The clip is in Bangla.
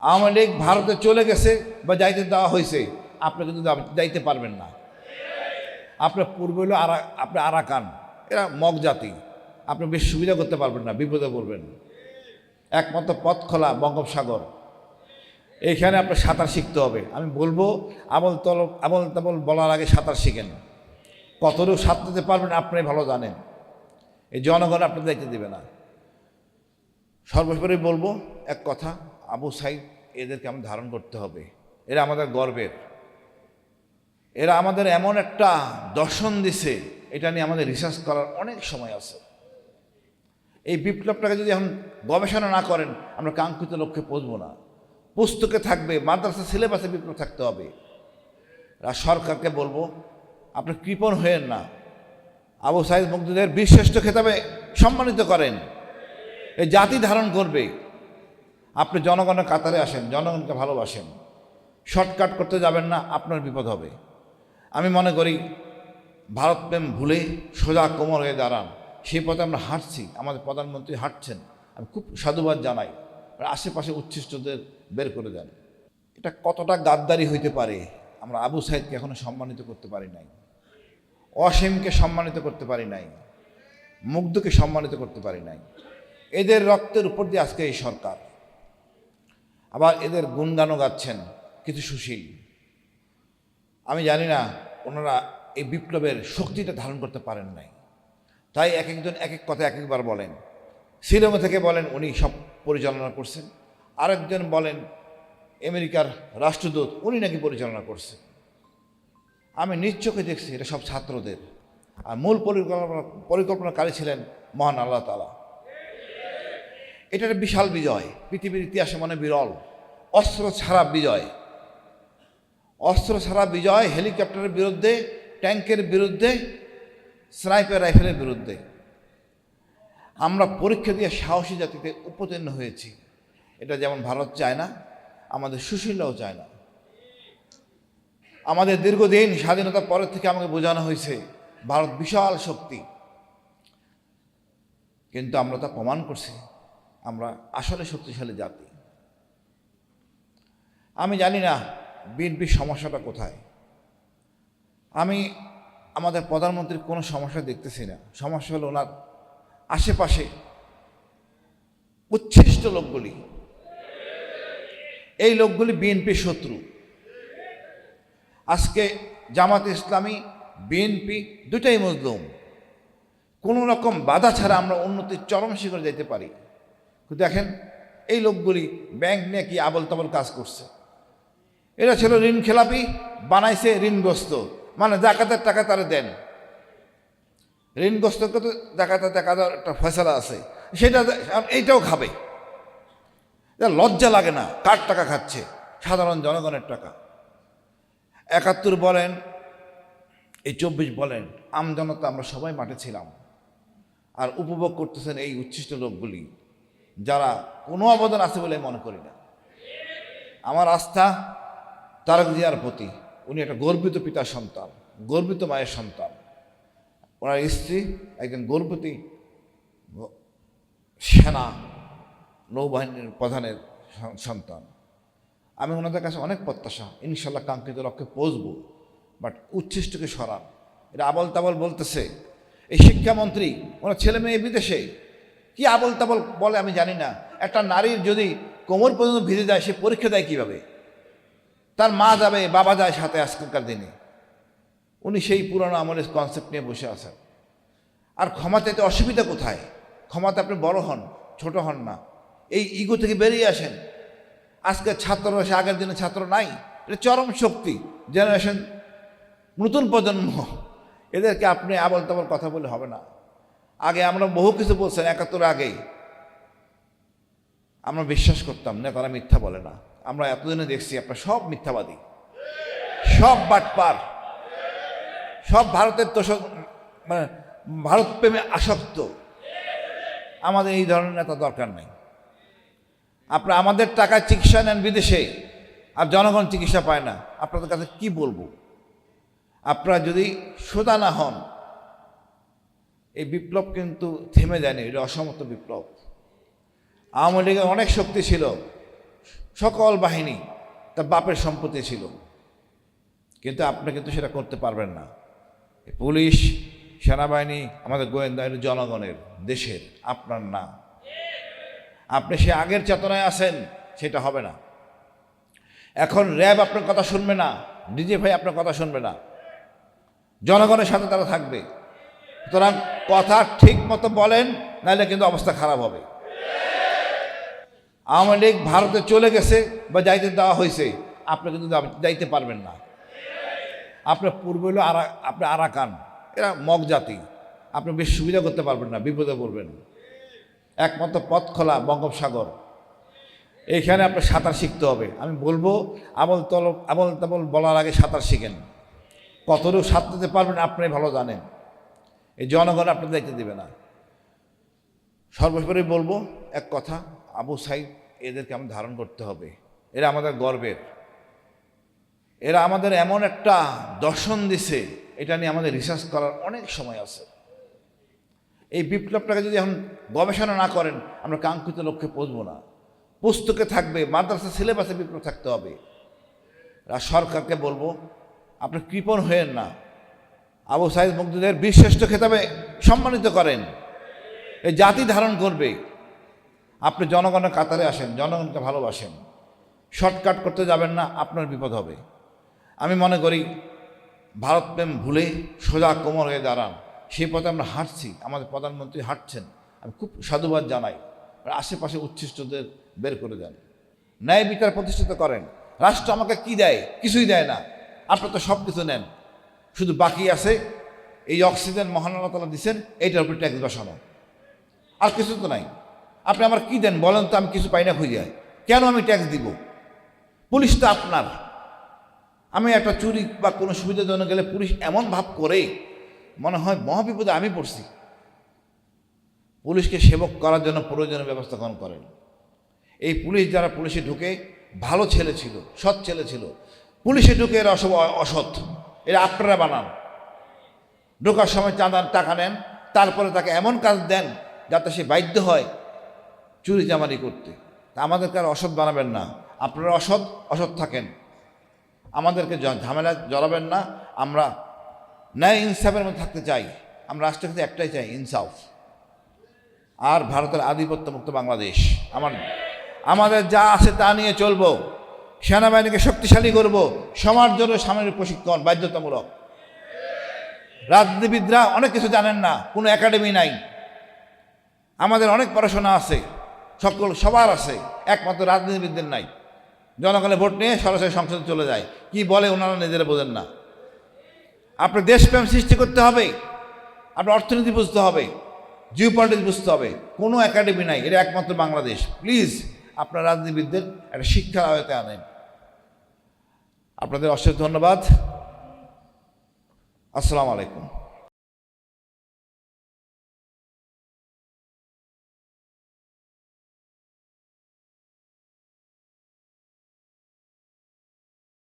আওয়ামী লীগ ভারতে চলে গেছে বা যাইতে দেওয়া হয়েছে, আপনি কিন্তু যাইতে পারবেন না। আপনার পূর্বে হলো আপনি আরাকান, এরা মগ জাতি, আপনি বেশ সুবিধা করতে পারবেন না, বিপদে পড়বেন। একমাত্র পথ খোলা বঙ্গোপসাগর, এইখানে আপনার সাঁতার শিখতে হবে। আমি বলবো আবল তাবল বলার আগে সাঁতার শিখেন। কতটুকু সাঁতরাতে পারবেন আপনি ভালো জানেন, এই জনগণ আপনাদের দেখতে দেবে না। সর্বোপরি বলবো এক কথা, আবু সাইদ এদেরকে আমাদের ধারণ করতে হবে। এরা আমাদের গর্বের, এরা আমাদের এমন একটা দর্শন দিছে, এটা নিয়ে আমাদের রিসার্চ করার অনেক সময় আছে। এই বিপ্লবটাকে যদি এখন গবেষণা না করেন, আমরা কাঙ্ক্ষিত লক্ষ্যে পৌঁছবো না। পুস্তকে থাকবে, মাদ্রাসা সিলেবাসে বিপ্লব থাকতে হবে। সরকারকে বলবো, আপনি কৃপণ হয়েন না, আবু সাইদ মুগ্ধদের বীরশ্রেষ্ঠ খেতাবে সম্মানিত করেন। এই জাতি ধারণ করবে। আপনি জনগণের কাতারে আসেন, জনগণকে ভালোবাসেন, শর্টকাট করতে যাবেন না, আপনার বিপদ হবে। আমি মনে করি ভারতপ্রেম ভুলে সোজা কোমর হয়ে দাঁড়ান, সেই পথে আমরা হাঁটছি, আমাদের প্রধানমন্ত্রী হাঁটছেন, আমি খুব সাধুবাদ জানাই। আশেপাশে উচ্ছিষ্টদের বের করে দেন। এটা কতটা গাদ্দারি হইতে পারে, আমরা আবু সাইদকে এখনো সম্মানিত করতে পারি নাই, অসীমকে সম্মানিত করতে পারি নাই, মুগ্ধকে সম্মানিত করতে পারি নাই। এদের রক্তের উপর দিয়ে আজকে এই সরকার। আবার এদের গুণগানও গাচ্ছেন কিছু সুশীল। আমি জানি না ওনারা এই বিপ্লবের শক্তিটা ধারণ করতে পারেন নাই, তাই এক একজন এক এক কথা এক একবার বলেন। শ্রীলঙ্কা থেকে বলেন উনি সব পরিচালনা করছেন, আরেকজন বলেন আমেরিকার রাষ্ট্রদূত উনি নাকি পরিচালনা করছেন। আমি নিজ চোখে দেখছি এটা সব ছাত্রদের, আর মূল পরিকল্পনাকারী ছিলেন মহান আল্লাহ তাআলা। এটা একটা বিশাল বিজয়, পৃথিবীর ইতিহাসে মনে বিরল। অস্ত্র ছাড়া বিজয়, অস্ত্র ছাড়া বিজয়, হেলিকপ্টারের বিরুদ্ধে, ট্যাঙ্কের বিরুদ্ধে, স্নাইপার রাইফেলের বিরুদ্ধে। আমরা পরীক্ষা দিয়ে সাহসী জাতিতে উপতীর্ণ হয়েছি। এটা যেমন ভারত চায় না, আমাদের সুশীলরাও চায় না। আমাদের দীর্ঘদিন স্বাধীনতার পরের থেকে আমাকে বোঝানো হয়েছে ভারত বিশাল শক্তি, কিন্তু আমরা তা প্রমাণ করছি আমরা আসলে শক্তিশালী জাতি। আমি জানি না বিএনপির সমস্যাটা কোথায়। আমি আমাদের প্রধানমন্ত্রীর কোনো সমস্যা দেখতেছি না। সমস্যা হলো ওনার আশেপাশে উচ্ছিষ্ট লোকগুলি, এই লোকগুলি বিএনপির শত্রু। আজকে জামাত ইসলামী, বিএনপি দুটাই মজলুম। কোনো রকম বাধা ছাড়া আমরা উন্নতির চরম শিখরে যেতে পারি। কিন্তু দেখেন এই লোকগুলি ব্যাংক নিয়ে কি আবল তাবল কাজ করছে। এরা ছিল ঋণ খেলাপি, বানাইছে ঋণগ্রস্ত, মানে জাকাতের টাকা তারা দেন, ঋণগ্রস্তকে তো জাকাতের টাকা দেওয়ার একটা ফয়সালা আছে, সেটা এইটাও খাবে। লজ্জা লাগে না? কার টাকা খাচ্ছে? সাধারণ জনগণের টাকা। ৭১ বলেন, এই ২৪ বলেন, আমজনতা আমরা সবাই মাঠে ছিলাম, আর উপভোগ করতেছেন এই উচ্ছিষ্ট লোকগুলি, যারা কোনো অবদান আছে বলে মনে করি না। আমার আস্থা তারেক জিয়ার প্রতি। উনি একটা গর্বিত পিতার সন্তান, গর্বিত মায়ের সন্তান। ওনার স্ত্রী একজন গর্বিতী সেনা নৌবাহিনীর প্রধানের সন্তান। আমি ওনাদের কাছে অনেক প্রত্যাশা, ইনশাল্লাহ কাঙ্ক্ষিত লক্ষ্যে পৌঁছবো। বাট উচ্ছিষ্টকে সরান। এটা আবল তাবল বলতেছে এই শিক্ষামন্ত্রী, ওনার ছেলে মেয়ে বিদেশে, কি আবল তাবল বলে আমি জানি না। একটা নারীর যদি কোমর পর্যন্ত ভিজে যায়, সে পরীক্ষা দেয় কীভাবে? তার মা যাবে, বাবা যায় সাথে আজকালকার দিনে। উনি সেই পুরনো আমলের কনসেপ্ট নিয়ে বসে আছেন। আর ক্ষমা চাইতে অসুবিধা কোথায়? ক্ষমাতে আপনি বড় হন, ছোট হন না। এই ইগো থেকে বেরিয়ে আসেন। আজকের ছাত্র সে আগের দিনে ছাত্র নাই। এটা চরম শক্তি, জেনারেশন, নতুন প্রজন্ম। এদেরকে আপনি আবল তাবল কথা বলে হবে না। আগে আমরা বহু কিছু বলছেন, ৭১ আগেই আমরা বিশ্বাস করতাম না, তারা মিথ্যা বলে না। আমরা এতদিনে দেখছি আপনার সব মিথ্যাবাদী, সব বাটপার, সব ভারতের তোষক, মানে ভারত প্রেমে আসক্ত। আমাদের এই ধরনের নেতা দরকার নেই। আপনারা আমাদের টাকায় চিকিৎসা নেন বিদেশে, আর জনগণ চিকিৎসা পায় না। আপনাদের কাছে কি বলবো? আপনারা যদি সোজা না হন, এই বিপ্লব কিন্তু থেমে যায়নি, এটা অসমত বিপ্লব। আওয়ামী লীগের অনেক শক্তি ছিল, সকল বাহিনী তার বাপের সম্পত্তি ছিল, কিন্তু আপনি কিন্তু সেটা করতে পারবেন না। পুলিশ, সেনাবাহিনী, আমাদের গোয়েন্দা এটা জনগণের, দেশের, আপনার না। আপনি সে আগের চেতনায় আছেন, সেটা হবে না। এখন র্যাব আপনার কথা শুনবে না, ডিজিএফআই আপনার কথা শুনবে না, জনগণের সাথে তারা থাকবে। সুতরাং কথা ঠিক মতো বলেন, নাহলে কিন্তু অবস্থা খারাপ হবে। আওয়ামী লীগ ভারতে চলে গেছে বা যাইতে দেওয়া হয়েছে, আপনি কিন্তু যাইতে পারবেন না। আপনার পূর্ব হলো আপনি আরাকান, এরা মগ জাতি, আপনি বেশ সুবিধা করতে পারবেন না, বিপদে পড়বেন। একমাত্র পথ খোলা বঙ্গোপসাগর, এইখানে আপনার সাঁতার শিখতে হবে। আমি বলবো আমল তাবল বলার আগে সাঁতার শিখেন। কতটুকু সাঁতরাতে পারবেন আপনি ভালো জানেন, এই জনগণ আপনি দায়িত্ব দেবে না। সর্বোপরি বলবো এক কথা, আবু সাইদ এদেরকে আমরা ধারণ করতে হবে। এরা আমাদের গর্বের, এরা আমাদের এমন একটা দর্শন দিছে, এটা নিয়ে আমাদের রিসার্চ করার অনেক সময় আছে। এই বিপ্লবটাকে যদি এখন গবেষণা না করেন, আমরা কাঙ্ক্ষিত লক্ষ্যে পৌঁছবো না। পুস্তকে থাকবে, মাদ্রাসা সিলেবাসে বিপ্লব থাকতে হবে। সরকারকে বলবো, আপনি কৃপণ হয়েন না, আবু সাইদ মুক্তিদের বীরশ্রেষ্ঠ খেতাবে সম্মানিত করেন। এই জাতি ধারণ করবে। আপনি জনগণের কাতারে আসেন, জনগণকে ভালোবাসেন, শর্টকাট করতে যাবেন না, আপনার বিপদ হবে। আমি মনে করি ভারত প্রেম ভুলে সোজা কোমর হয়ে দাঁড়ান, সেই পথে আমরা হাঁটছি, আমাদের প্রধানমন্ত্রী হাঁটছেন, আমি খুব সাধুবাদ জানাই। আশেপাশে উচ্ছিষ্টদের বের করে দেন, ন্যায় বিচার প্রতিষ্ঠিত করেন। রাষ্ট্র আমাকে কি দেয়? কিছুই দেয় না। আপনার তো সব কিছু নেন, শুধু বাকি আছে এই অক্সিজেন মহান আল্লাহ তাআলা দিচ্ছেন, এইটার উপর ট্যাক্স বসানো, আর কিছু তো নাই। আপনি আমার কি দেন বলেন তো? আমি কিছু পাই না খুঁজে, কেন আমি ট্যাক্স দিব? পুলিশ তো আপনার। আমি একটা চুরি বা কোনো সুবিধাজনক গেলে পুলিশ এমন ভাব করে মনে হয় মহাবিপদে আমি পড়ছি। পুলিশকে সেবক করার জন্য প্রয়োজনীয় ব্যবস্থা গ্রহণ করেন। এই পুলিশ যারা পুলিশে ঢুকে ভালো ছেলে ছিল, সৎ ছেলে ছিল, পুলিশে ঢুকে এরা অসৎ, এরা আপনারা বানান। ঢোকার সময় চাঁদার টাকা নেন, তারপরে তাকে এমন কাজ দেন যাতে সে বাধ্য হয় চুরি চামারি করতে। তা আমাদেরকে আর অসৎ বানাবেন না। আপনারা অসৎ থাকেন, আমাদেরকে ঝামেলা জড়াবেন না। আমরা ন্যায় ইনসাফের মধ্যে থাকতে চাই। আমরা রাষ্ট্রের ক্ষেত্রে একটাই চাই, ইনসাফ, আর ভারতের আধিপত্য মুক্ত বাংলাদেশ। আমাদের যা আছে তা নিয়ে চলবো। সেনাবাহিনীকে শক্তিশালী করব, সমাজ জন্য সামরিক প্রশিক্ষণ বাধ্যতামূলক। রাজনীতিবিদরা অনেক কিছু জানেন না, কোনো একাডেমি নাই। আমাদের অনেক পড়াশোনা আছে, সবার আছে, একমাত্র রাজনীতিবিদদের নাই। জনগণের ভোট নিয়ে সরাসরি সংসদে চলে যায়, কি বলে ওনারা নিজেরা বোঝেন না। আপনার দেশপ্রেম সৃষ্টি করতে হবে, আপনার অর্থনীতি বুঝতে হবে, জিও পলিটিক্স বুঝতে হবে। কোনো একাডেমি নাই, এটা একমাত্র বাংলাদেশ। প্লিজ আপনার রাজনীতিবিদদের একটা শিক্ষার আওতায় আনেন। আপনাদের অশেষ ধন্যবাদ। আসসালামু আলাইকুম।